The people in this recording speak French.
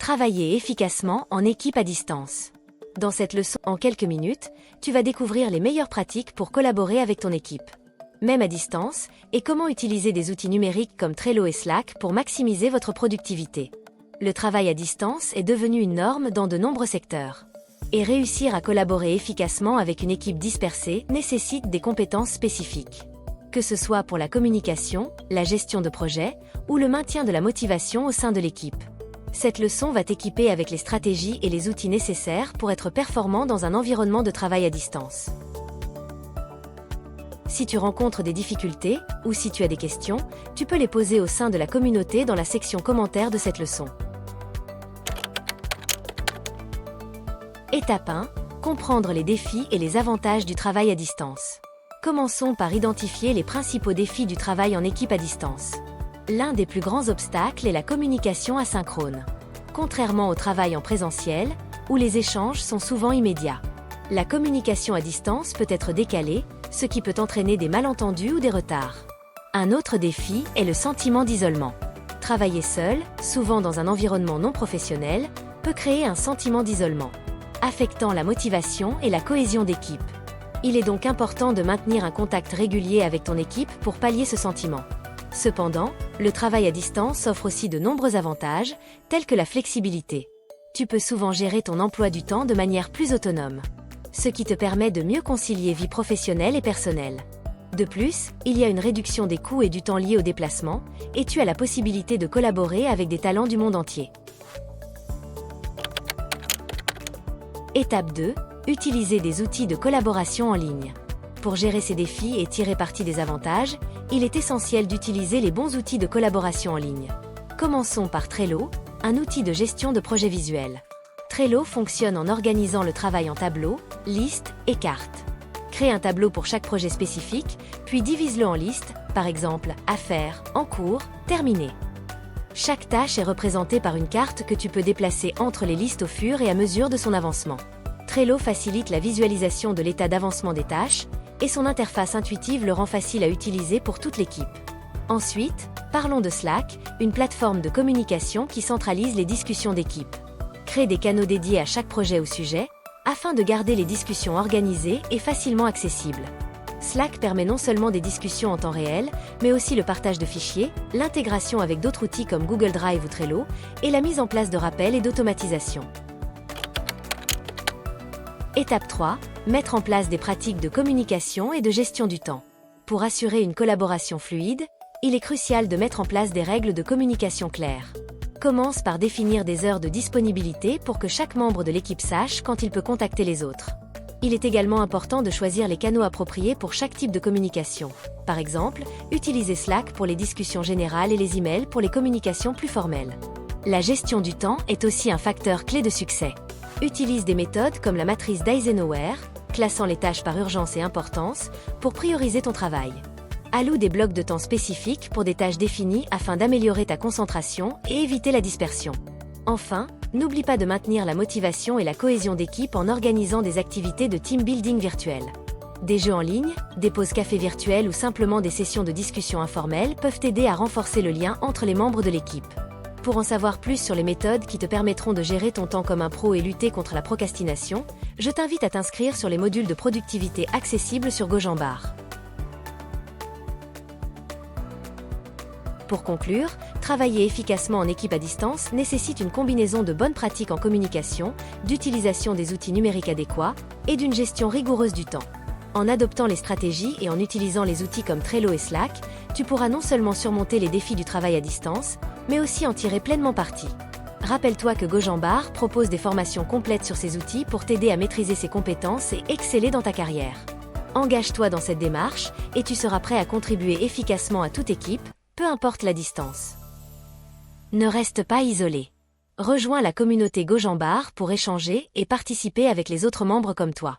Travailler efficacement en équipe à distance. Dans cette leçon, en quelques minutes, tu vas découvrir les meilleures pratiques pour collaborer avec ton équipe, même à distance, et comment utiliser des outils numériques comme Trello et Slack pour maximiser votre productivité. Le travail à distance est devenu une norme dans de nombreux secteurs. Et réussir à collaborer efficacement avec une équipe dispersée nécessite des compétences spécifiques. Que ce soit pour la communication, la gestion de projet, ou le maintien de la motivation au sein de l'équipe. Cette leçon va t'équiper avec les stratégies et les outils nécessaires pour être performant dans un environnement de travail à distance. Si tu rencontres des difficultés, ou si tu as des questions, tu peux les poser au sein de la communauté dans la section commentaires de cette leçon. Étape 1. Comprendre les défis et les avantages du travail à distance. Commençons par identifier les principaux défis du travail en équipe à distance. L'un des plus grands obstacles est la communication asynchrone. Contrairement au travail en présentiel, où les échanges sont souvent immédiats. La communication à distance peut être décalée, ce qui peut entraîner des malentendus ou des retards. Un autre défi est le sentiment d'isolement. Travailler seul, souvent dans un environnement non professionnel, peut créer un sentiment d'isolement, affectant la motivation et la cohésion d'équipe. Il est donc important de maintenir un contact régulier avec ton équipe pour pallier ce sentiment. Cependant, le travail à distance offre aussi de nombreux avantages, tels que la flexibilité. Tu peux souvent gérer ton emploi du temps de manière plus autonome, ce qui te permet de mieux concilier vie professionnelle et personnelle. De plus, il y a une réduction des coûts et du temps liés au déplacement, et tu as la possibilité de collaborer avec des talents du monde entier. Étape 2. Utiliser des outils de collaboration en ligne. Pour gérer ces défis et tirer parti des avantages, il est essentiel d'utiliser les bons outils de collaboration en ligne. Commençons par Trello, un outil de gestion de projets visuels. Trello fonctionne en organisant le travail en tableaux, listes et cartes. Crée un tableau pour chaque projet spécifique, puis divise-le en listes, par exemple, à faire, en cours, terminé. Chaque tâche est représentée par une carte que tu peux déplacer entre les listes au fur et à mesure de son avancement. Trello facilite la visualisation de l'état d'avancement des tâches, et son interface intuitive le rend facile à utiliser pour toute l'équipe. Ensuite, parlons de Slack, une plateforme de communication qui centralise les discussions d'équipe. Crée des canaux dédiés à chaque projet ou sujet, afin de garder les discussions organisées et facilement accessibles. Slack permet non seulement des discussions en temps réel, mais aussi le partage de fichiers, l'intégration avec d'autres outils comme Google Drive ou Trello, et la mise en place de rappels et d'automatisation. Étape 3. Mettre en place des pratiques de communication et de gestion du temps. Pour assurer une collaboration fluide, il est crucial de mettre en place des règles de communication claires. Commence par définir des heures de disponibilité pour que chaque membre de l'équipe sache quand il peut contacter les autres. Il est également important de choisir les canaux appropriés pour chaque type de communication. Par exemple, utilisez Slack pour les discussions générales et les emails pour les communications plus formelles. La gestion du temps est aussi un facteur clé de succès. Utilise des méthodes comme la matrice d'Eisenhower, classant les tâches par urgence et importance, pour prioriser ton travail. Alloue des blocs de temps spécifiques pour des tâches définies afin d'améliorer ta concentration et éviter la dispersion. Enfin, n'oublie pas de maintenir la motivation et la cohésion d'équipe en organisant des activités de team building virtuel. Des jeux en ligne, des pauses café virtuelles ou simplement des sessions de discussion informelles peuvent t'aider à renforcer le lien entre les membres de l'équipe. Pour en savoir plus sur les méthodes qui te permettront de gérer ton temps comme un pro et lutter contre la procrastination, je t'invite à t'inscrire sur les modules de productivité accessibles sur GoJambar. Pour conclure, travailler efficacement en équipe à distance nécessite une combinaison de bonnes pratiques en communication, d'utilisation des outils numériques adéquats et d'une gestion rigoureuse du temps. En adoptant les stratégies et en utilisant les outils comme Trello et Slack, tu pourras non seulement surmonter les défis du travail à distance, mais aussi en tirer pleinement parti. Rappelle-toi que GoJambar propose des formations complètes sur ces outils pour t'aider à maîtriser ces compétences et exceller dans ta carrière. Engage-toi dans cette démarche et tu seras prêt à contribuer efficacement à toute équipe, peu importe la distance. Ne reste pas isolé. Rejoins la communauté GoJambar pour échanger et participer avec les autres membres comme toi.